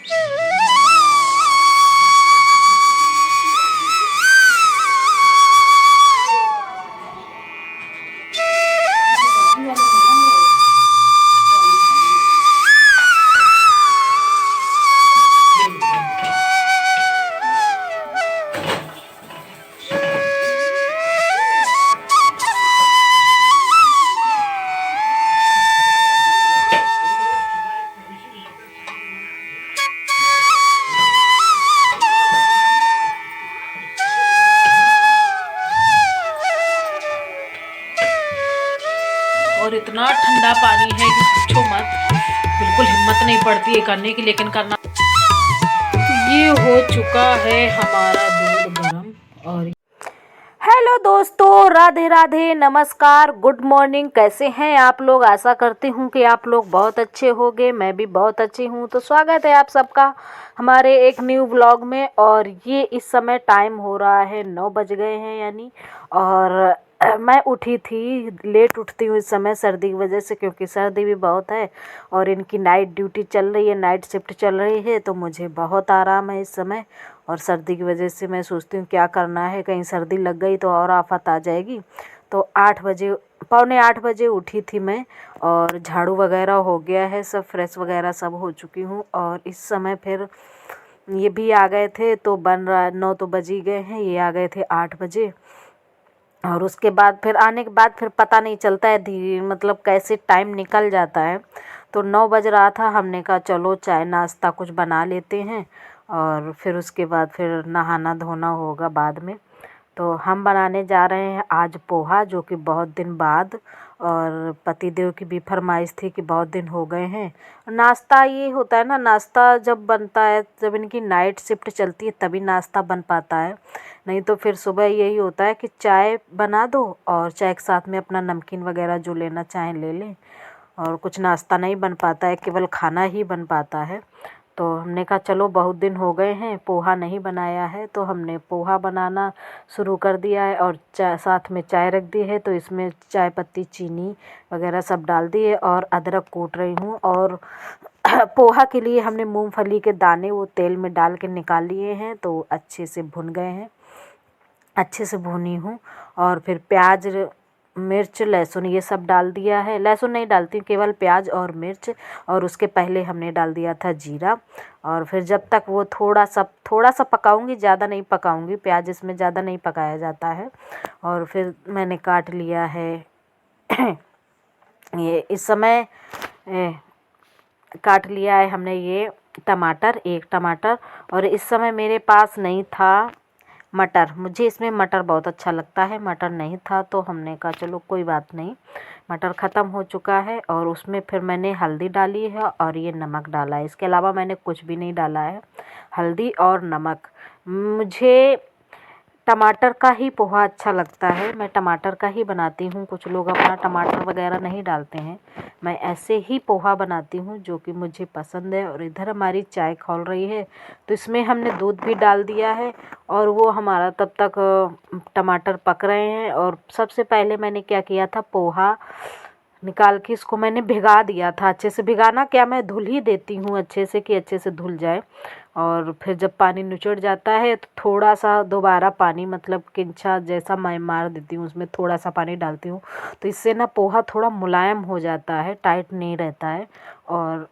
और इतना ठंडा पानी है कि पूछो मत, बिल्कुल हिम्मत नहीं पड़ती है करने की, लेकिन करना। तो ये हो चुका है हमारा दूध गरम। और हेलो दोस्तों, राधे राधे, नमस्कार, गुड मॉर्निंग। कैसे हैं आप लोग? आशा करती हूँ कि आप लोग बहुत अच्छे होंगे। मैं भी बहुत अच्छी हूँ। तो स्वागत है आप सबका हमारे एक न्यू व्लॉग में। और ये इस समय टाइम हो रहा है 9 बज गए हैं यानी। और मैं उठी थी, लेट उठती हूँ इस समय सर्दी की वजह से, क्योंकि सर्दी भी बहुत है और इनकी नाइट ड्यूटी चल रही है, नाइट शिफ्ट चल रही है। तो मुझे बहुत आराम है इस समय। और सर्दी की वजह से मैं सोचती हूँ क्या करना है, कहीं सर्दी लग गई तो और आफत आ जाएगी। तो 8 बजे, पौने 8 बजे उठी थी मैं। और झाड़ू वगैरह हो गया है, सब फ्रेश वगैरह सब हो चुकी हूँ। और इस समय फिर ये भी आ गए थे, तो बन रहा 9 तो बज ही गए हैं। ये आ गए थे 8 बजे। और उसके बाद फिर आने के बाद फिर पता नहीं चलता है धीरे, मतलब कैसे टाइम निकल जाता है। तो 9 बज रहा था, हमने कहा चलो चाय नाश्ता कुछ बना लेते हैं। और फिर उसके बाद फिर नहाना धोना होगा बाद में। तो हम बनाने जा रहे हैं आज पोहा, जो कि बहुत दिन बाद। और पतिदेव की भी फरमाइश थी कि बहुत दिन हो गए हैं। नाश्ता ये होता है ना, नाश्ता जब बनता है, जब इनकी नाइट शिफ्ट चलती है तभी नाश्ता बन पाता है। नहीं तो फिर सुबह यही होता है कि चाय बना दो और चाय के साथ में अपना नमकीन वगैरह जो लेना चाहें ले लें। और कुछ नाश्ता नहीं बन पाता है, केवल खाना ही बन पाता है। तो हमने कहा चलो बहुत दिन हो गए हैं पोहा नहीं बनाया है, तो हमने पोहा बनाना शुरू कर दिया है। और चाय साथ में चाय रख दी है, तो इसमें चाय पत्ती चीनी वगैरह सब डाल दिए और अदरक कूट रही हूँ। और पोहा के लिए हमने मूंगफली के दाने वो तेल में डाल के निकाल लिए हैं, तो अच्छे से भुन गए हैं, अच्छे से भुनी हूँ। और फिर प्याज मिर्च लहसुन ये सब डाल दिया है। लहसुन नहीं डालती हूँ, केवल प्याज और मिर्च। और उसके पहले हमने डाल दिया था जीरा। और फिर जब तक वो थोड़ा सा पकाऊंगी, ज़्यादा नहीं पकाऊंगी, प्याज इसमें ज़्यादा नहीं पकाया जाता है। और फिर मैंने काट लिया है ये इस समय काट लिया है हमने ये टमाटर, एक टमाटर। और इस समय मेरे पास नहीं था मटर, मुझे इसमें मटर बहुत अच्छा लगता है, मटर नहीं था तो हमने कहा चलो कोई बात नहीं। मटर ख़त्म हो चुका है। और उसमें फिर मैंने हल्दी डाली है और ये नमक डाला है, इसके अलावा मैंने कुछ भी नहीं डाला है। हल्दी और नमक। मुझे टमाटर का ही पोहा अच्छा लगता है, मैं टमाटर का ही बनाती हूँ। कुछ लोग अपना टमाटर वगैरह नहीं डालते हैं, मैं ऐसे ही पोहा बनाती हूँ जो कि मुझे पसंद है। और इधर हमारी चाय खौल रही है, तो इसमें हमने दूध भी डाल दिया है। और वो हमारा तब तक टमाटर पक रहे हैं। और सबसे पहले मैंने क्या किया था, पोहा निकाल के इसको मैंने भिगा दिया था। अच्छे से भिगाना क्या, मैं धुल ही देती हूँ अच्छे से कि अच्छे से धुल जाए। और फिर जब पानी निचड़ जाता है तो थोड़ा सा दोबारा पानी, मतलब किंचा जैसा मैं मार देती हूँ, उसमें थोड़ा सा पानी डालती हूँ। तो इससे ना पोहा थोड़ा मुलायम हो जाता है, टाइट नहीं रहता है और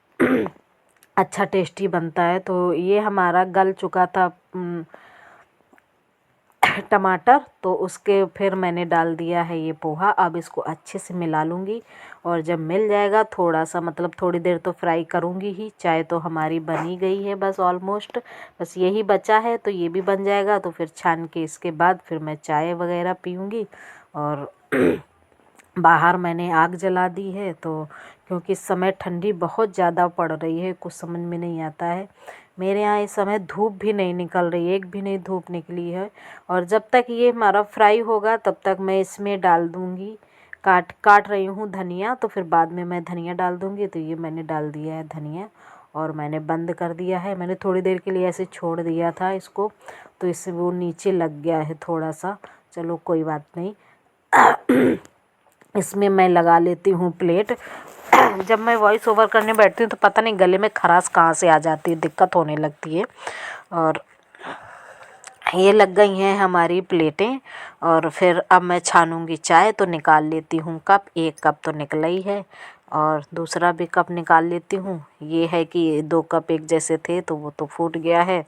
अच्छा टेस्टी बनता है। तो ये हमारा गल चुका था टमाटर, तो उसके फिर मैंने डाल दिया है ये पोहा। अब इसको अच्छे से मिला लूँगी। और जब मिल जाएगा थोड़ा सा, मतलब थोड़ी देर तो फ्राई करूँगी ही। चाय तो हमारी बनी गई है बस ऑलमोस्ट, बस यही बचा है, तो ये भी बन जाएगा। तो फिर छान के इसके बाद फिर मैं चाय वगैरह पीऊँगी। और बाहर मैंने आग जला दी है, तो क्योंकि इस समय ठंडी बहुत ज़्यादा पड़ रही है, कुछ समझ में नहीं आता है। मेरे यहाँ इस समय धूप भी नहीं निकल रही है, एक भी नहीं धूप निकली है। और जब तक ये हमारा फ्राई होगा तब तक मैं इसमें डाल दूँगी, काट रही हूँ धनिया, तो फिर बाद में मैं धनिया डाल दूँगी। तो ये मैंने डाल दिया है धनिया और मैंने बंद कर दिया है। मैंने थोड़ी देर के लिए ऐसे छोड़ दिया था इसको, तो इससे वो नीचे लग गया है थोड़ा सा। चलो कोई बात नहीं। इसमें मैं लगा लेती हूँ प्लेट। जब मैं वॉइस ओवर करने बैठती हूँ तो पता नहीं गले में खराश कहाँ से आ जाती है, दिक्कत होने लगती है। और ये लग गई हैं हमारी प्लेटें और फिर अब मैं छानूंगी चाय। तो निकाल लेती हूँ कप, एक कप तो निकला ही है और दूसरा भी कप निकाल लेती हूँ। ये है कि 2 कप एक जैसे थे तो वो तो फूट गया है,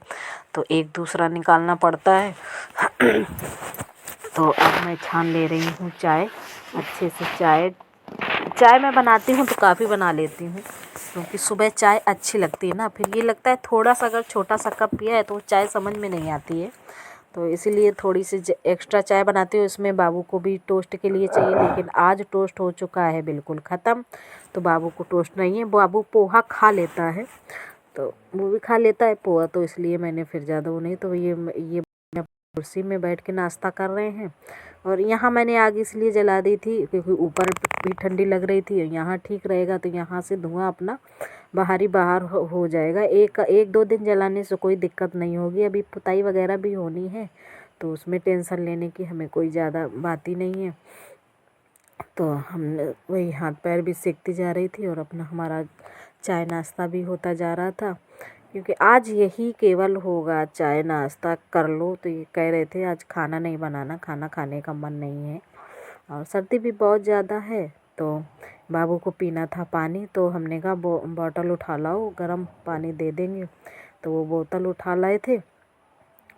तो एक दूसरा निकालना पड़ता है। तो अब मैं छान ले रही हूँ चाय अच्छे से। चाय मैं बनाती हूँ तो काफ़ी बना लेती हूँ, क्योंकि सुबह चाय अच्छी लगती है ना। फिर ये लगता है थोड़ा सा अगर छोटा सा कप पिया है तो चाय समझ में नहीं आती है, तो इसीलिए थोड़ी सी एक्स्ट्रा चाय बनाती हूँ। इसमें बाबू को भी टोस्ट के लिए चाहिए, लेकिन आज टोस्ट हो चुका है बिल्कुल ख़त्म, तो बाबू को टोस्ट नहीं है। बाबू पोहा खा लेता है, तो वो भी खा लेता है पोहा, तो इसलिए मैंने फिर ज़्यादा वो नहीं। तो ये कुर्सी में बैठ के नाश्ता कर रहे हैं। और यहाँ मैंने आग इसलिए जला दी थी क्योंकि ऊपर भी ठंडी लग रही थी, और यहाँ ठीक रहेगा तो यहाँ से धुआं अपना बाहर हो जाएगा। एक 2 दिन जलाने से कोई दिक्कत नहीं होगी। अभी पुताई वगैरह भी होनी है, तो उसमें टेंशन लेने की हमें कोई ज़्यादा बात ही नहीं है। तो हमने वही हाथ पैर भी सेकती जा रही थी और अपना हमारा चाय नाश्ता भी होता जा रहा था, क्योंकि आज यही केवल होगा, चाय नाश्ता कर लो। तो ये कह रहे थे आज खाना नहीं बनाना, खाना खाने का मन नहीं है और सर्दी भी बहुत ज़्यादा है। तो बाबू को पीना था पानी, तो हमने कहा बॉटल उठा लाओ, गर्म पानी दे देंगे। तो वो बोतल उठा लाए थे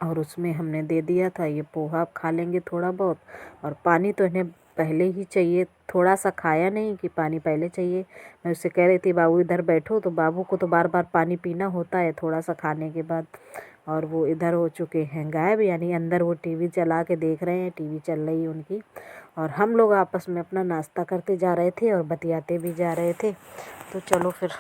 और उसमें हमने दे दिया था। ये पोहा खा लेंगे थोड़ा बहुत, और पानी तो इन्हें पहले ही चाहिए। थोड़ा सा खाया नहीं कि पानी पहले चाहिए। मैं उससे कह रही थी बाबू इधर बैठो, तो बाबू को तो बार बार पानी पीना होता है थोड़ा सा खाने के बाद। और वो इधर हो चुके हैं गायब, यानी अंदर वो टीवी चला के देख रहे हैं, टीवी चल रही है उनकी। और हम लोग आपस में अपना नाश्ता करते जा रहे थे और बतियाते भी जा रहे थे। तो चलो फिर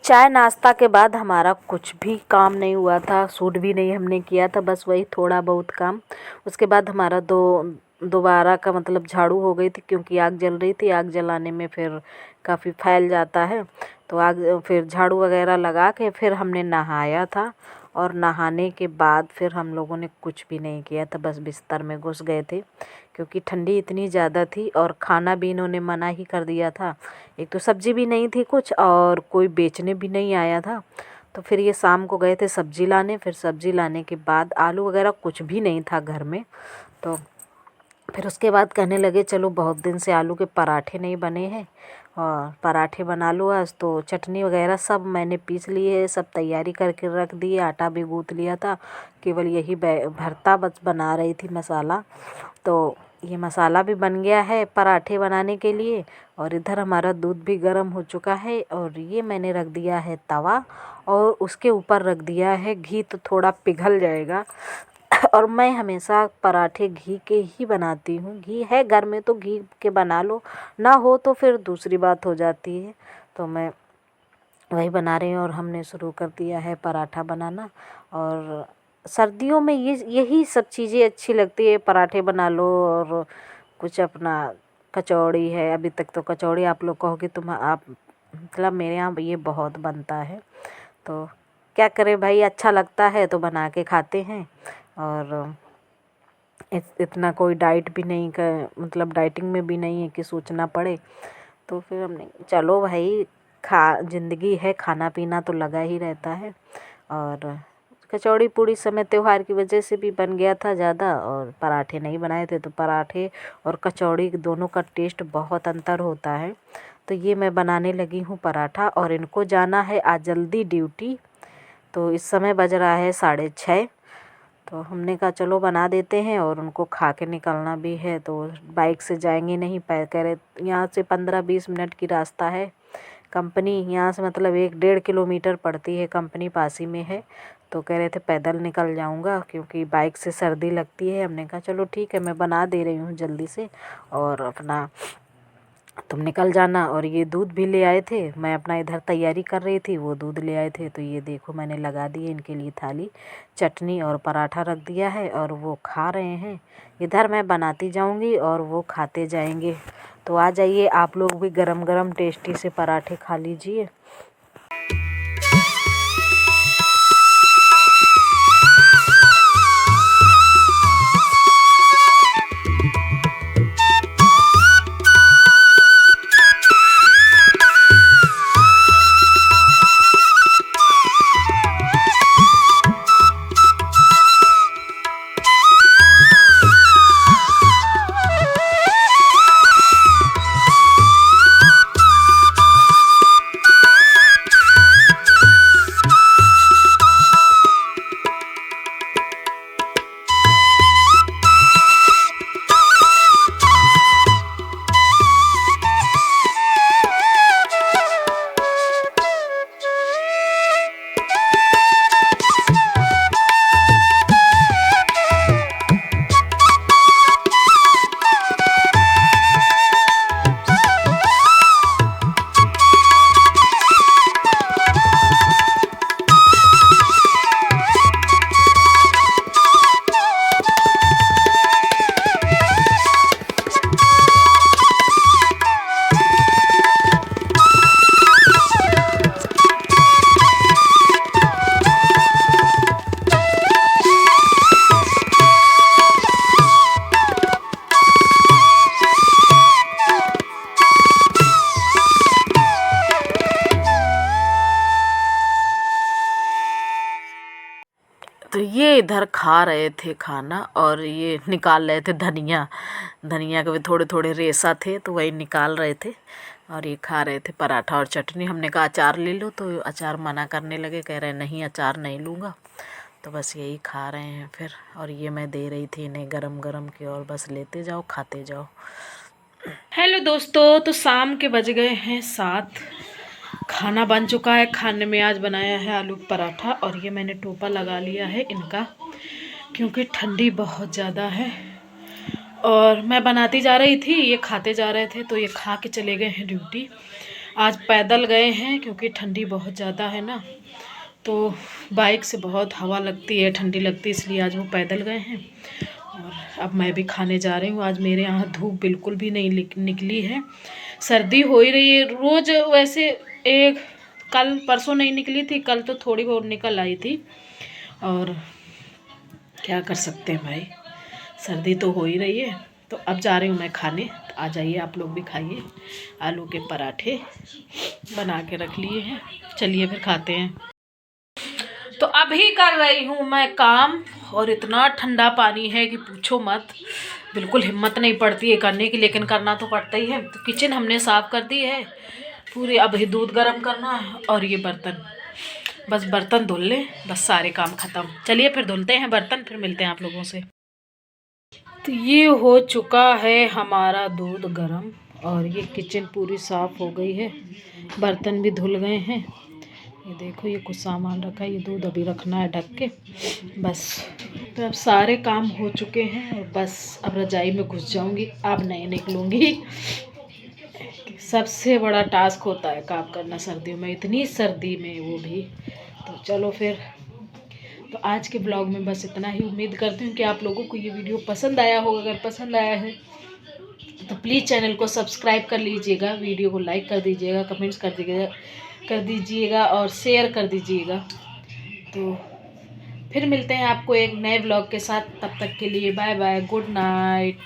चाय नाश्ता के बाद हमारा कुछ भी काम नहीं हुआ था, सूट भी नहीं हमने किया था, बस वही थोड़ा बहुत काम। उसके बाद हमारा दोबारा का मतलब झाड़ू हो गई थी, क्योंकि आग जल रही थी। आग जलाने में फिर काफ़ी फैल जाता है, तो आग फिर झाड़ू वगैरह लगा के फिर हमने नहाया था। और नहाने के बाद फिर हम लोगों ने कुछ भी नहीं किया था, बस बिस्तर में घुस गए थे, क्योंकि ठंडी इतनी ज़्यादा थी और खाना भी इन्होंने मना ही कर दिया था। एक तो सब्ज़ी भी नहीं थी कुछ, और कोई बेचने भी नहीं आया था। तो फिर ये शाम को गए थे सब्ज़ी लाने। फिर सब्ज़ी लाने के बाद आलू वगैरह कुछ भी नहीं था घर में, तो फिर उसके बाद कहने लगे चलो बहुत दिन से आलू के पराठे नहीं बने हैं और पराठे बना लो आज। तो चटनी वगैरह सब मैंने पीस ली है, सब तैयारी करके रख दी है, आटा भी गूँथ लिया था। केवल यही भरता बस बना रही थी मसाला। तो ये मसाला भी बन गया है पराठे बनाने के लिए, और इधर हमारा दूध भी गर्म हो चुका है। और ये मैंने रख दिया है तवा, और उसके ऊपर रख दिया है घी, तो थोड़ा पिघल जाएगा। और मैं हमेशा पराठे घी के ही बनाती हूँ। घी है घर में तो घी के बना लो, ना हो तो फिर दूसरी बात हो जाती है। तो मैं वही बना रही हूँ और हमने शुरू कर दिया है पराठा बनाना। और सर्दियों में यही सब चीज़ें अच्छी लगती है, पराठे बना लो और कुछ अपना कचौड़ी है। अभी तक तो कचौड़ी आप लोग कहोगे आप मतलब मेरे यहाँ ये बहुत बनता है, तो क्या करें भाई, अच्छा लगता है तो बना के खाते हैं। और इतना कोई डाइट भी नहीं कर, मतलब डाइटिंग में भी नहीं है कि सोचना पड़े। तो फिर हमने चलो भाई ज़िंदगी है, खाना पीना तो लगा ही रहता है। और कचौड़ी पूड़ी समय त्यौहार की वजह से भी बन गया था ज़्यादा, और पराठे नहीं बनाए थे। तो पराठे और कचौड़ी दोनों का टेस्ट बहुत अंतर होता है। तो ये मैं बनाने लगी हूँ पराठा, और इनको जाना है आज जल्दी ड्यूटी। तो इस समय बज रहा है 6:30। तो हमने कहा चलो बना देते हैं, और उनको खा के निकलना भी है। तो बाइक से जाएंगे नहीं, कह रहे यहाँ से 15-20 मिनट की रास्ता है। कंपनी यहाँ से मतलब 1-1.5 किलोमीटर पड़ती है, कंपनी पास ही में है। तो कह रहे थे पैदल निकल जाऊँगा क्योंकि बाइक से सर्दी लगती है। हमने कहा चलो ठीक है, मैं बना दे रही हूँ जल्दी से, और अपना तुम निकल जाना। और ये दूध भी ले आए थे, मैं अपना इधर तैयारी कर रही थी, वो दूध ले आए थे। तो ये देखो मैंने लगा दी है इनके लिए थाली, चटनी और पराठा रख दिया है और वो खा रहे हैं। इधर मैं बनाती जाऊंगी और वो खाते जाएंगे। तो आ जाइए आप लोग भी गरम गरम टेस्टी से पराठे खा लीजिए। तो ये इधर खा रहे थे खाना और ये निकाल रहे थे धनिया। धनिया के भी थोड़े थोड़े रेसा थे तो वही निकाल रहे थे और ये खा रहे थे पराठा और चटनी। हमने कहा अचार ले लो तो अचार मना करने लगे, कह रहे नहीं अचार नहीं लूँगा। तो बस यही खा रहे हैं फिर। और ये मैं दे रही थी इन्हें गरम गरम के, और बस लेते जाओ खाते जाओ। हेलो दोस्तों, तो शाम के बज गए हैं 7। खाना बन चुका है। खाने में आज बनाया है आलू पराठा और ये मैंने टोपा लगा लिया है इनका, क्योंकि ठंडी बहुत ज़्यादा है। और मैं बनाती जा रही थी, ये खाते जा रहे थे, तो ये खा के चले गए हैं ड्यूटी। आज पैदल गए हैं क्योंकि ठंडी बहुत ज़्यादा है ना, तो बाइक से बहुत हवा लगती है, ठंडी लगती है, इसलिए आज वो पैदल गए हैं। और अब मैं भी खाने जा रही हूँ। आज मेरे यहाँ धूप बिल्कुल भी नहीं निकली है, सर्दी हो ही रही है। रोज़ वैसे एक कल परसों नहीं निकली थी, कल तो थोड़ी बहुत निकल आई थी। और क्या कर सकते हैं भाई, सर्दी तो हो ही रही है। तो अब जा रही हूँ मैं खाने, तो आ जाइए आप लोग भी खाइए। आलू के पराठे बना के रख लिए हैं, चलिए फिर खाते हैं। तो अभी कर रही हूँ मैं काम, और इतना ठंडा पानी है कि पूछो मत। बिल्कुल हिम्मत नहीं पड़ती है करने की, लेकिन करना तो पड़ता ही है। तो किचन हमने साफ़ कर दी है पूरी, अभी दूध गर्म करना है और ये बर्तन, बस बर्तन धुल ले, बस सारे काम ख़त्म। चलिए फिर धुलते हैं बर्तन, फिर मिलते हैं आप लोगों से। तो ये हो चुका है हमारा दूध गर्म, और ये किचन पूरी साफ़ हो गई है, बर्तन भी धुल गए हैं। ये देखो ये कुछ सामान रखा है, ये दूध अभी रखना है ढक के बस। तो अब सारे काम हो चुके हैं और बस अब रजाई में घुस जाऊंगी, अब नहीं निकलूंगी। सबसे बड़ा टास्क होता है काम करना सर्दियों में, इतनी सर्दी में वो भी। तो चलो फिर, तो आज के ब्लॉग में बस इतना ही। उम्मीद करती हूँ कि आप लोगों को ये वीडियो पसंद आया होगा। अगर पसंद आया है तो प्लीज़ चैनल को सब्सक्राइब कर लीजिएगा, वीडियो को लाइक कर दीजिएगा, कमेंट्स कर दीजिएगा और शेयर कर दीजिएगा। तो फिर मिलते हैं आपको एक नए ब्लॉग के साथ, तब तक के लिए बाय बाय, गुड नाइट।